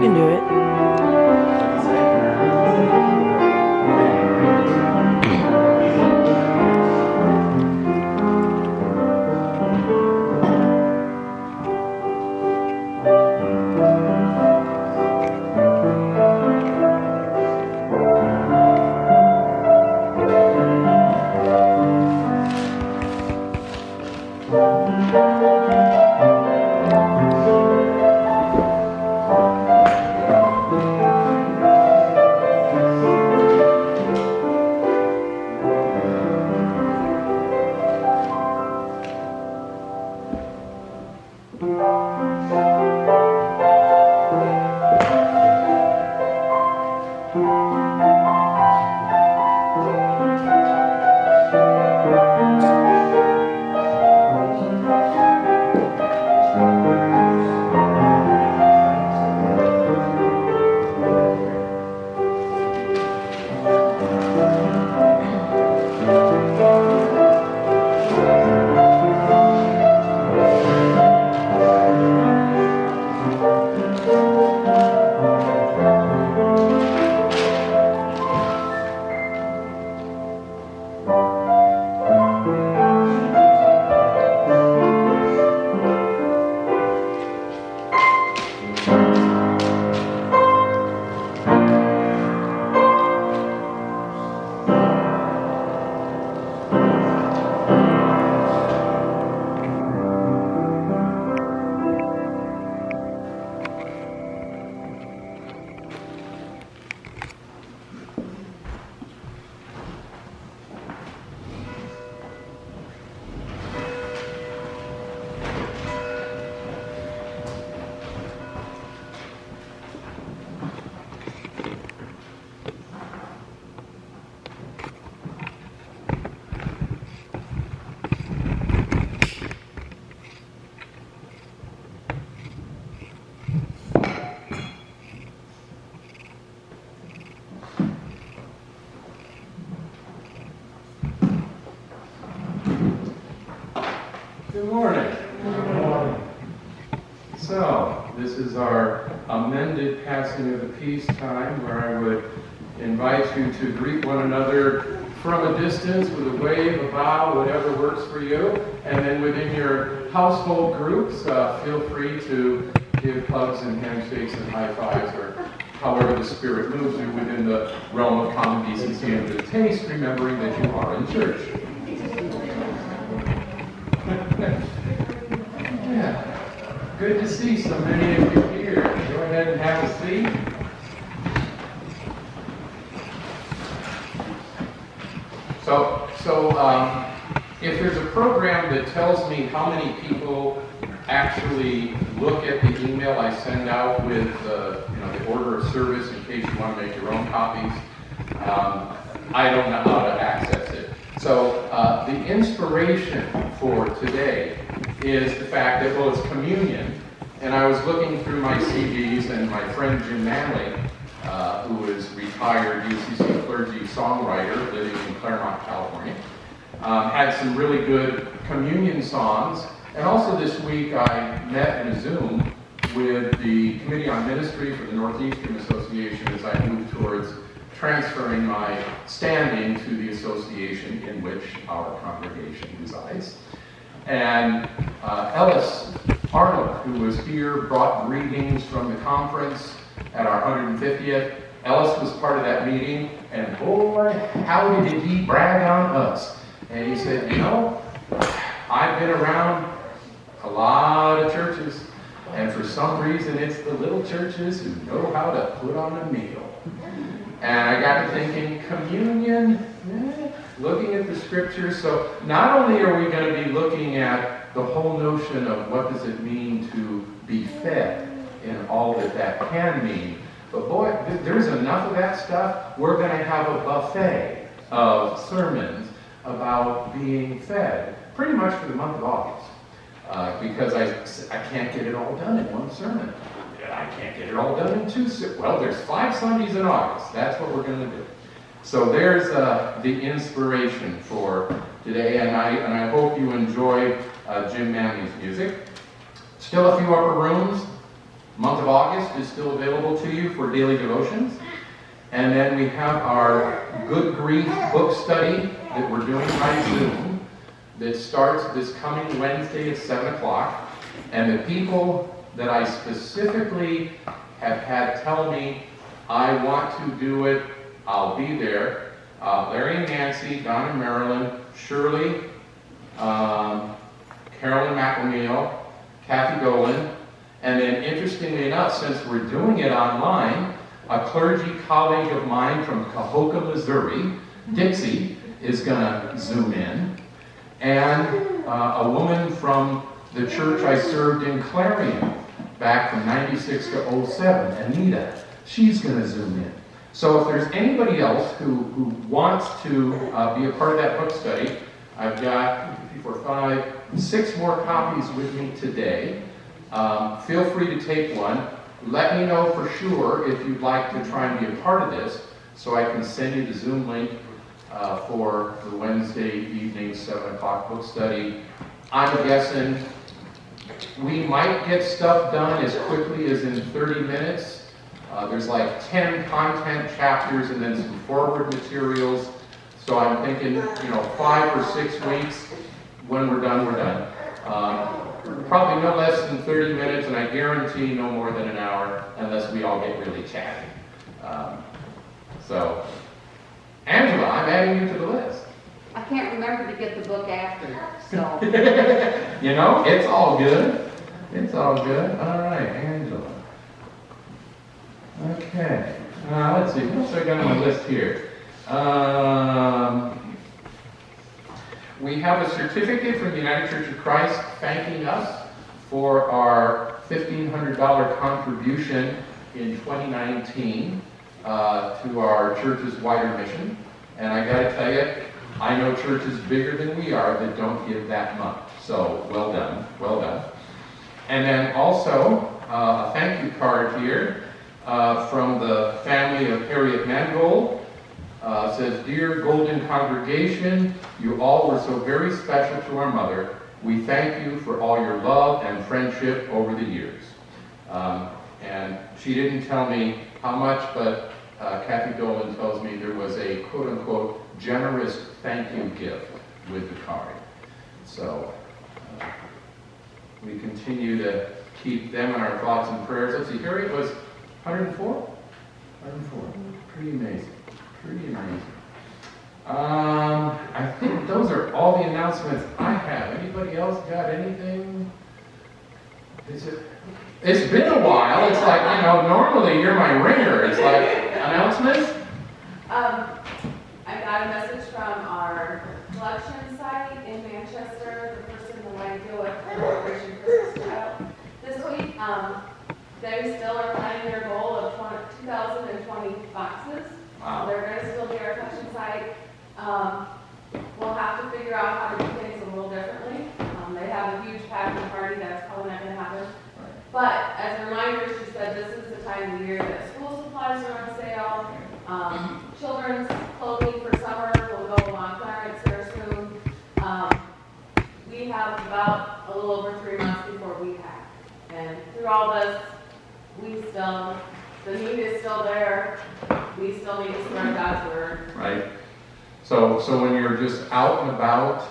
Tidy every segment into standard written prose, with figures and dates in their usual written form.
can do it. Good morning. Good morning. So, this is our amended passing of the peace time, where I would invite you to greet one another from a distance with a wave, a bow, whatever works for you. And then within your household groups, feel free to give hugs and handshakes and high fives, or however the Spirit moves you within the realm of common decency and good taste, remembering that you are in church. Yeah. Good to see so many of you here. Go ahead and have a seat. So if there's a program that tells me how many people actually look at the email I send out with the order of service in case you want to make your own copies, I don't know how to access it. So the inspiration for today is the fact that, well, it's communion, and I was looking through my CDs, and my friend Jim Manley, who is retired UCC clergy songwriter living in Claremont, California, had some really good communion songs. And also this week I met in a Zoom with the Committee on Ministry for the Northeastern Association as I move towards transferring my standing to the association in which our congregation resides. And Ellis Arnold, who was here, brought greetings from the conference at our 150th. Ellis was part of that meeting, and boy, how did he brag on us. And he said, I've been around a lot of churches, and for some reason it's the little churches who know how to put on a meal. And I got to thinking, communion, looking at the scriptures. So not only are we going to be looking at the whole notion of what does it mean to be fed in all that can mean, but boy, there's enough of that stuff. We're going to have a buffet of sermons about being fed, pretty much for the month of August, because I can't get it all done in one sermon. I can't get it all done in two. Well, there's 5 Sundays in August. That's what we're going to do. So there's the inspiration for today, and I hope you enjoy Jim Manley's music. Still a few upper rooms. Month of August is still available to you for daily devotions. And then we have our Good Grief book study that we're doing by Zoom that starts this coming Wednesday at 7 o'clock. And the people that I specifically have had tell me, I want to do it, I'll be there. Larry and Nancy, Don and Marilyn, Shirley, Carolyn McElneal, Kathy Dolan, and then interestingly enough, since we're doing it online, a clergy colleague of mine from Cahokia, Missouri, Dixie, is going to Zoom in, and a woman from the church I served in Clarion back from 96 to 07, Anita, she's going to Zoom in. So if there's anybody else who wants to be a part of that book study, I've got 2, 3, 4, 5, 6 more copies with me today. Feel free to take one. Let me know for sure if you'd like to try and be a part of this, so I can send you the Zoom link for the Wednesday evening 7 o'clock book study. I'm guessing we might get stuff done as quickly as in 30 minutes. There's like 10 content chapters and then some forward materials. So I'm thinking, 5 or 6 weeks. When we're done, we're done. Probably no less than 30 minutes, and I guarantee no more than an hour, unless we all get really chatty. So, Angela, I'm adding you to the list. I can't remember to get the book after, so. It's all good. It's all good. All right, Angela. Okay. Let's see. What else I got on the list here? We have a certificate from the United Church of Christ thanking us for our $1,500 contribution in 2019 to our church's wider mission. And I got to tell you, I know churches bigger than we are that don't give that much. So well done, well done. And then also a thank you card here from the family of Harriet Mangold. Says, "Dear Golden Congregation, you all were so very special to our mother. We thank you for all your love and friendship over the years." And she didn't tell me how much, but Kathy Dolan tells me there was a quote-unquote generous thank you gift with the card. So we continue to keep them in our thoughts and prayers. Let's see, Harriet was 104? 104. Pretty amazing. Pretty amazing. I think those are all the announcements I have. Anybody else got anything? It's been a while. It's like, normally you're my ringer. It's like, announcements? I got a message from our collection site in Manchester, the person that I deal with for Operation Christmas Child this week. They still are planning their goal of 2,020 boxes. Wow. So they're going to still be our collection site. We'll have to figure out how to do things a little differently. They have a huge packing party that's probably not going to happen. But as a reminder, she said this is the time of the year that school supplies are on sale. Children's clothing for summer will go on clearance here soon. We have about a little over 3 months before we pack. And through all this, the need is still there. We still need to spread God's word. Right. So when you're just out and about,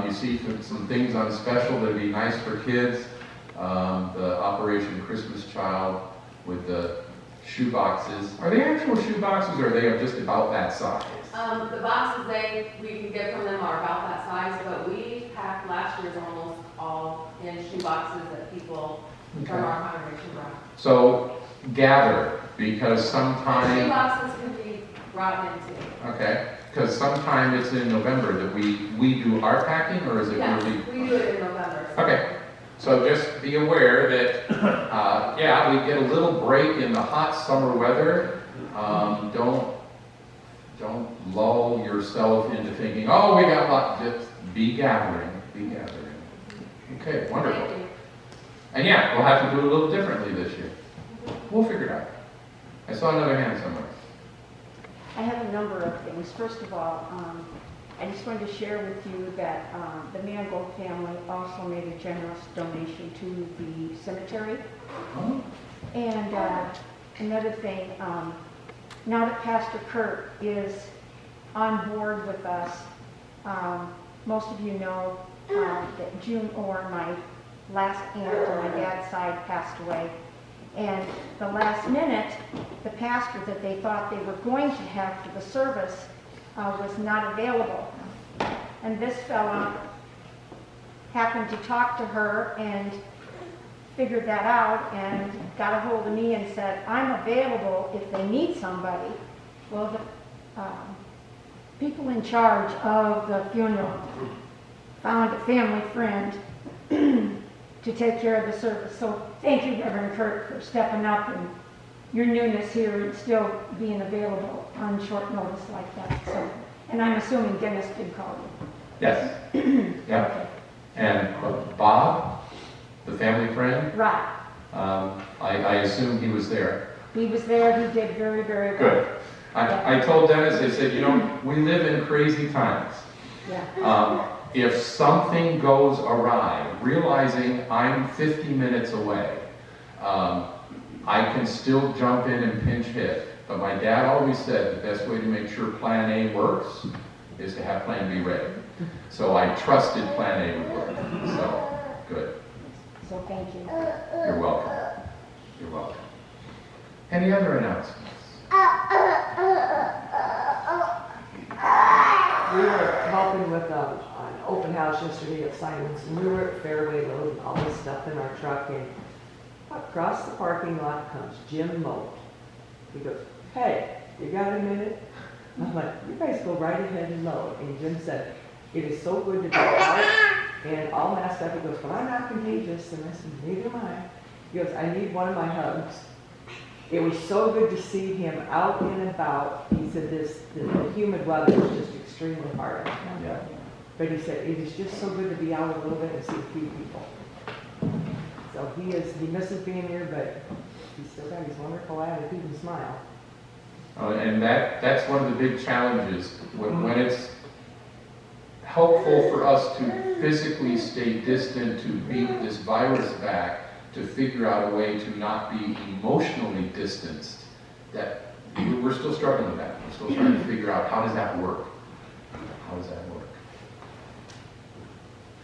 you see some things on special that'd be nice for kids. The Operation Christmas Child with the shoe boxes. Are they actual shoe boxes, or are they just about that size? The boxes we can get from them are about that size, but we packed last year's almost all in shoe boxes that people from our congregation brought. So gather, because sometime... Shoe boxes can be brought into. Okay, because sometime it's in November that we do our packing, or is it really... Yes, we do it in November. So. Okay. So just be aware that, we get a little break in the hot summer weather. Don't lull yourself into thinking, oh, we got lots. Just be gathering. Okay, wonderful. Thank you. And we'll have to do it a little differently this year. We'll figure it out. I saw another hand somewhere. I have a number of things. First of all, I just wanted to share with you that the Mangold family also made a generous donation to the cemetery. And another thing, now that Pastor Kurt is on board with us, most of you know that June Orr, my last aunt on my dad's side, passed away. And the last minute, the pastor that they thought they were going to have for the service was not available. And this fella happened to talk to her and figured that out and got a hold of me and said, I'm available if they need somebody. Well, the people in charge of the funeral found a family friend to take care of the service. So thank you, Reverend Kurt, for stepping up and your newness here and still being available on short notice like that. So, and I'm assuming Dennis did call you. Yes. Yeah. And Bob, the family friend, Right. I assume he was there. He was there. He did very, very well. Good. I told Dennis, I said, you know, we live in crazy times. Yeah. If something goes awry, realizing I'm 50 minutes away, I can still jump in and pinch hit. But my dad always said the best way to make sure plan A works is to have plan B ready. So I trusted plan A would work. So, good. So thank you. You're welcome. You're welcome. Any other announcements? We were helping with an open house yesterday at Simon's, and we were at Fairway loading all this stuff in our truck, and across the parking lot comes Jim Moat. He goes, hey, you got a minute? I'm like, you guys go right ahead and load. And Jim said, it is so good to be out and all masked up. He goes, but I'm not contagious. And I said, neither am I. He goes, I need one of my hugs. It was so good to see him out and about. He said the humid weather is just extremely hard. Yeah. But he said, it is just so good to be out a little bit and see a few people. So he misses being here, but he's still got his wonderful attitude and smile. And that's one of the big challenges when it's helpful for us to physically stay distant, to beat this virus back, to figure out a way to not be emotionally distanced. That we're still struggling with that. We're still trying to figure out how does that work. How does that work?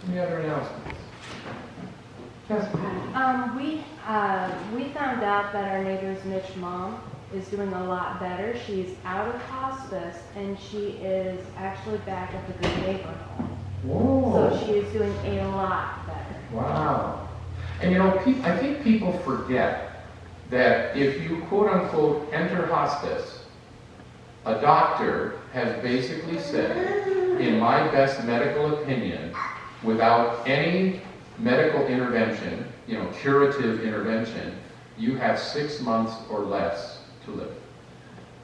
Any other announcements? Yes. We found out that our neighbor's Mitch mom is doing a lot better. She's out of hospice and she is actually back at the Good Neighbor home. Whoa. So she is doing a lot better. Wow. And you know, I think people forget that if you quote unquote enter hospice, a doctor has basically said, in my best medical opinion, without any medical intervention, you know, curative intervention, you have 6 months or less to live.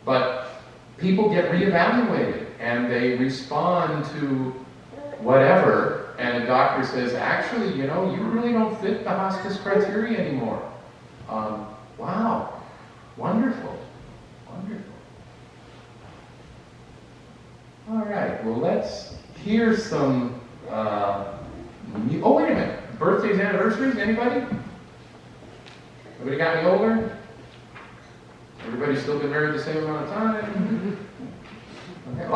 But people get reevaluated and they respond to whatever, and a doctor says, actually, you know, you really don't fit the hospice criteria anymore. Wow, wonderful, wonderful. All right, well, let's hear some, oh, wait a minute. Birthdays, anniversaries, anybody? Nobody got any older? Everybody still been married the same amount of time? Okay.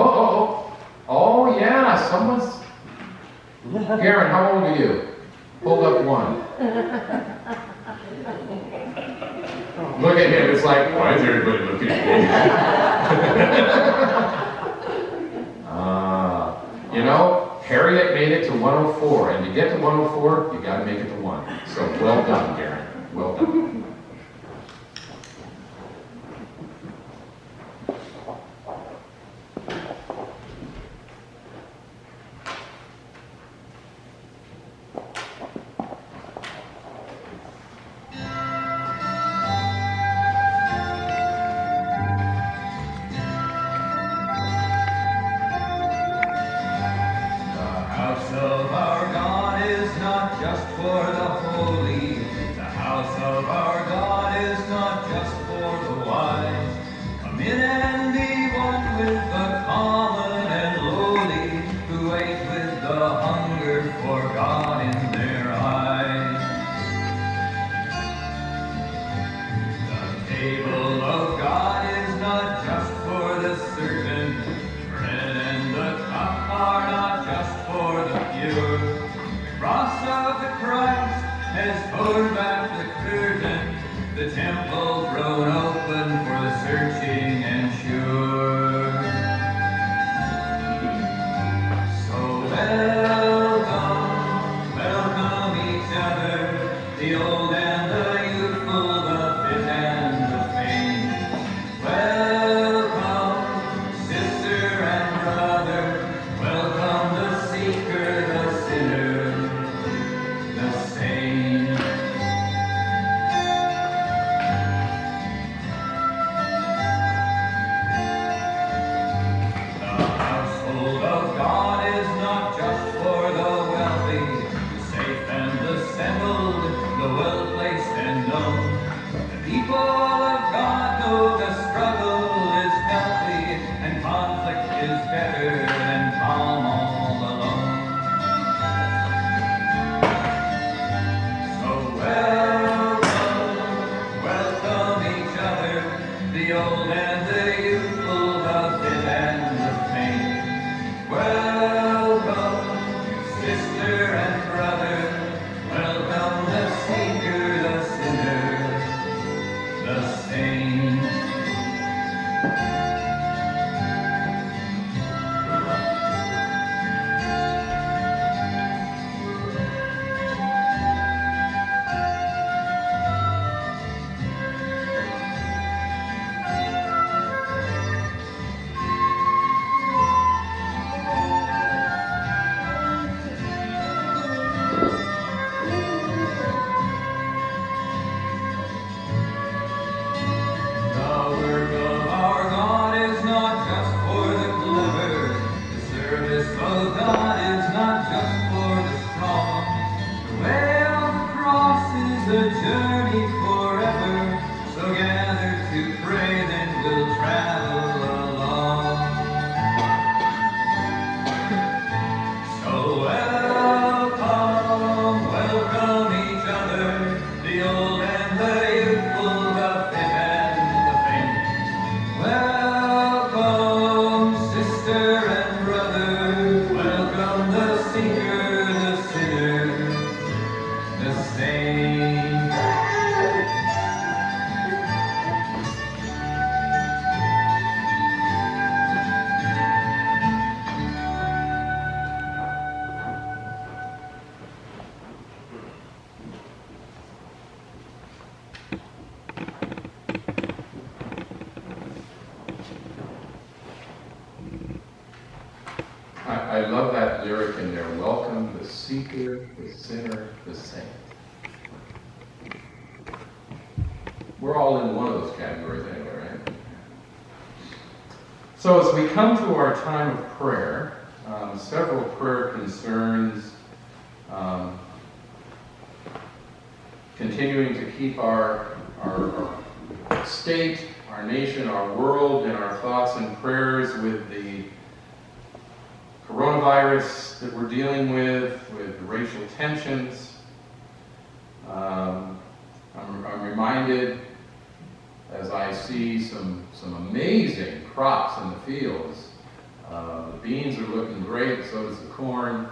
Oh, yeah, someone's... Karen, how old are you? Hold up one. Look at him, it's like, why is everybody looking at me? You know, Harriet made it to 104, and to get to 104, you got to make it to 1. So well done, Karen. Well done. Come in and be one with the common and lowly. cross of the Christ has torn back the curtain, the temple thrown open for the searching and sure. So welcome, welcome each other, the old and the youthful, the fit and the faint. Welcome, sister and brother, welcome the seeker, the sinner, the saint. The household of God is not just for the wealthy, the safe and the settled, the well-placed and known. The people of God know the struggle is healthy and conflict is better than calm all alone. So welcome, welcome each other, the old and the youthful, the fit and the faint. Welcome, sister and brother, welcome the seeker, the sinner, the saint. The work of our God is not just for the clever. The service of God is not just for the strong. The way of the cross is a journey forever. So gather to pray, then we'll travel along. So welcome, welcome each other, the old and the youthful, the fit and the faint. Welcome, sister and brother, welcome the seeker, the sinner, the saint. I love that lyric in there. Welcome the seeker, the sinner, the saint. We're all in one of those categories anyway, right? So as we come to our time of prayer, several prayer concerns, continuing to keep our state, our nation, our world, and our thoughts and prayers with the coronavirus that we're dealing with the racial tensions. I'm reminded as I see some amazing crops in the fields. The beans are looking great, so does the corn,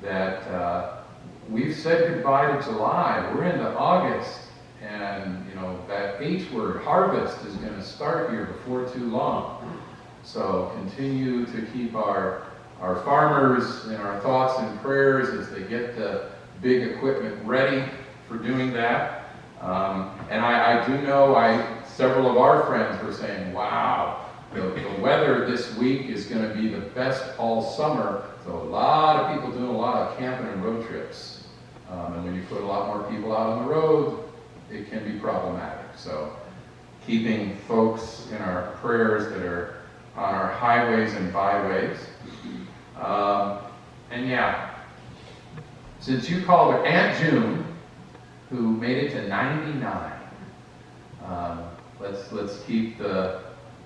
that we've said goodbye to July. We're into August, and that H word, harvest, is going to start here before too long. So continue to keep our farmers in our thoughts and prayers as they get the big equipment ready for doing that. And I do know several of our friends were saying, wow, the weather this week is going to be the best all summer. So a lot of people doing a lot of camping and road trips. And when you put a lot more people out on the road, it can be problematic. So keeping folks in our prayers that are on our highways and byways. And yeah, since you called her Aunt June, who made it to 99, let's keep the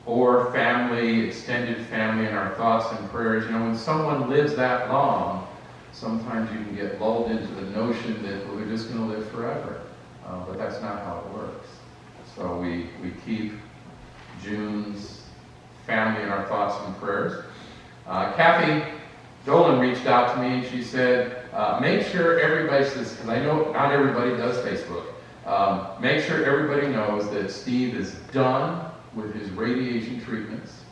Orr family, extended family in our thoughts and prayers. When someone lives that long, sometimes you can get lulled into the notion that, well, they're just going to live forever. But that's not how it works. So we keep June's family in our thoughts and prayers. Kathy Dolan reached out to me and she said, make sure everybody says, because I know not everybody does Facebook, make sure everybody knows that Steve is done with his radiation treatments,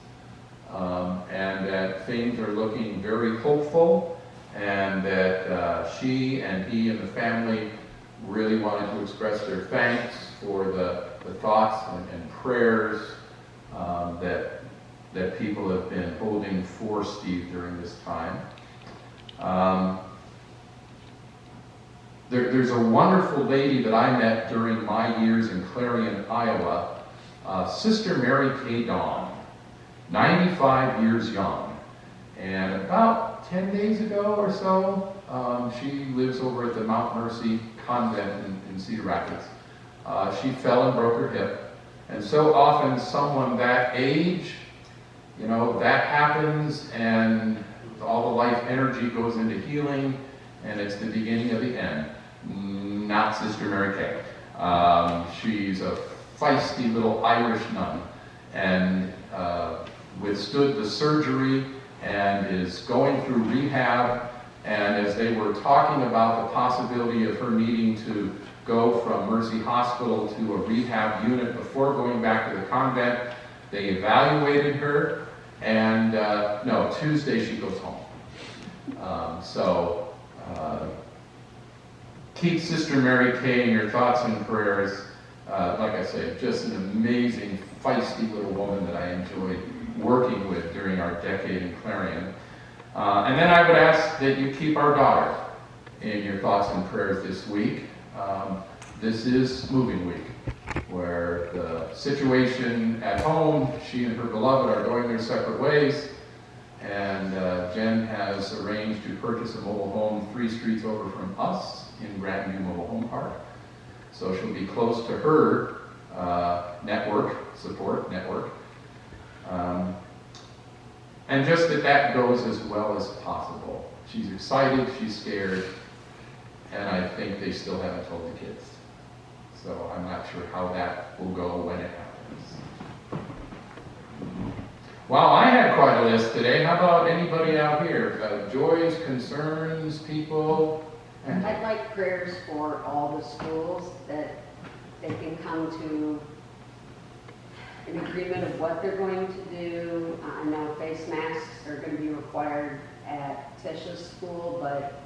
and that things are looking very hopeful, and that she and he and the family really wanted to express their thanks for the thoughts and prayers that people have been holding for Steve during this time. There's a wonderful lady that I met during my years in Clarion, Iowa, Sister Mary Kay Dawn, 95 years young. And about 10 days ago or so, she lives over at the Mount Mercy Convent in Cedar Rapids. She fell and broke her hip. And so often someone that age, you know, that happens and all the life energy goes into healing and it's the beginning of the end. Not Sister Mary Kay. She's a feisty little Irish nun and withstood the surgery and is going through rehab. And as they were talking about the possibility of her needing to go from Mercy Hospital to a rehab unit before going back to the convent, they evaluated her, and no, Tuesday she goes home. Keep Sister Mary Kay in your thoughts and prayers. Like I say, just an amazing, feisty little woman that I enjoyed working with during our decade in Clarion. And then I would ask that you keep our daughter in your thoughts and prayers this week. This is moving week, where the situation at home, she and her beloved are going their separate ways, and Jen has arranged to purchase a mobile home 3 streets over from us in Grandview Mobile Home Park. So she'll be close to her support network. And just that goes as well as possible. She's excited, she's scared, and I think they still haven't told the kids. So I'm not sure how that will go when it happens. Wow, I had quite a list today. How about anybody out here? Joys, concerns, people? I'd like prayers for all the schools that they can come to an agreement of what they're going to do. I know face masks are going to be required at Tisha's school, but